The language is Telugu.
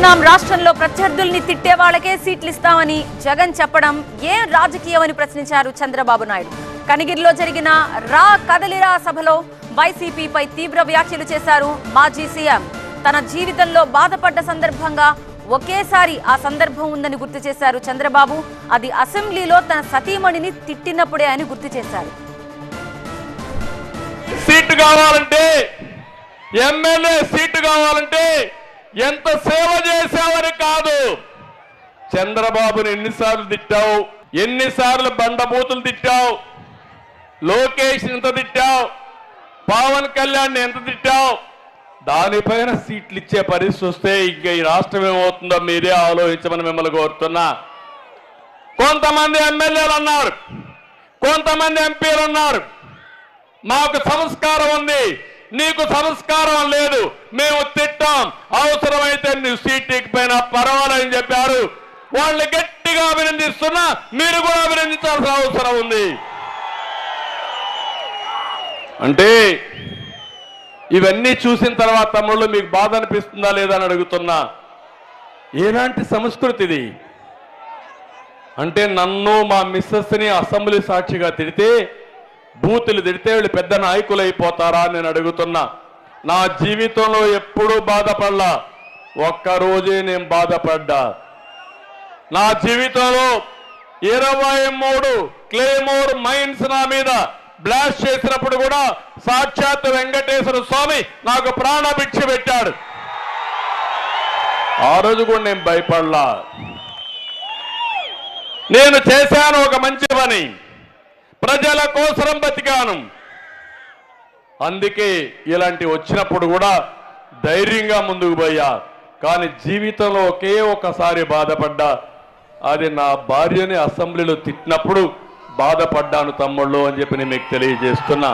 చూస్తున్నాం. రాష్ట్రంలో ప్రత్యర్థుల్ని తిట్టే వాళ్ళకే సీట్లు ఇస్తామని జగన్ చెప్పడం ఏం రాజకీయమని ప్రశ్నించారు చంద్రబాబు నాయుడు. కనిగిరిలో జరిగిన రా కదలిరా సభలో వైసీపీపై తీవ్ర వ్యాఖ్యలు చేశారు మాజీ సీఎం. తన జీవితంలో బాధపడ్డ సందర్భంగా ఒకేసారి ఆ సందర్భం ఉందని గుర్తు చేశారు చంద్రబాబు. అది అసెంబ్లీలో తన సతీమణిని తిట్టినప్పుడే అని గుర్తు చేశారు. సీటు కావాలంటే, ఎమ్మెల్యే సీటు కావాలంటే ఎంత సేవ చేశావని కాదు, చంద్రబాబుని ఎన్నిసార్లు తిట్టావు, ఎన్నిసార్లు బండబూతులు తిట్టావు, లోకేష్ ఎంత తిట్టావు, పవన్ కళ్యాణ్ ఎంత తిట్టావు, దానిపైన సీట్లు ఇచ్చే పరిస్థితి వస్తే ఇంకా ఈ రాష్ట్రం ఏమవుతుందో మీరే ఆలోచించమని మిమ్మల్ని కోరుతున్నా. కొంతమంది ఎమ్మెల్యేలు అన్నారు, కొంతమంది ఎంపీలు అన్నారు, మాకు సంస్కారం ఉంది, నీకు సంస్కారం లేదు, మేము తిట్టాం, అవసరమైతే నువ్వు సీట్ ఎక్కిపోయినా పర్వాలేదని చెప్పారు. వాళ్ళని గట్టిగా అభినందిస్తున్నా, మీరు కూడా అభినందించాల్సిన అవసరం ఉంది. అంటే ఇవన్నీ చూసిన తర్వాత తమ్ముళ్ళు మీకు బాధ అనిపిస్తుందా లేదా అని అడుగుతున్నా. ఎలాంటి సంస్కృతి ఇది అంటే, నన్ను మా మిస్సెస్ని అసెంబ్లీ సాక్షిగా తిడితే, బూతులు తిడితే వీళ్ళు పెద్ద నాయకులు అయిపోతారా అని నేను అడుగుతున్నా. నా జీవితంలో ఎప్పుడూ బాధపడ్డా, ఒక్కరోజే నేను బాధపడ్డా. నా జీవితంలో 23 క్లేమోర్ మైన్స్ నా మీద బ్లాస్ట్ చేసినప్పుడు కూడా సాక్షాత్ వెంకటేశ్వర స్వామి నాకు ప్రాణభిక్ష పెట్టాడు. ఆ రోజు కూడా నేను భయపడలా. నేను చేశాను ఒక మంచి పని, ప్రజల కోసం బతికాను. అందుకే ఇలాంటి వచ్చినప్పుడు కూడా ధైర్యంగా ముందుకు పోయా. కానీ జీవితంలో ఒకే ఒకసారి బాధపడ్డా, అది నా భార్యని అసెంబ్లీలో తిట్టినప్పుడు బాధపడ్డాను తమ్ముళ్ళు అని చెప్పి నేను మీకు తెలియజేస్తున్నా.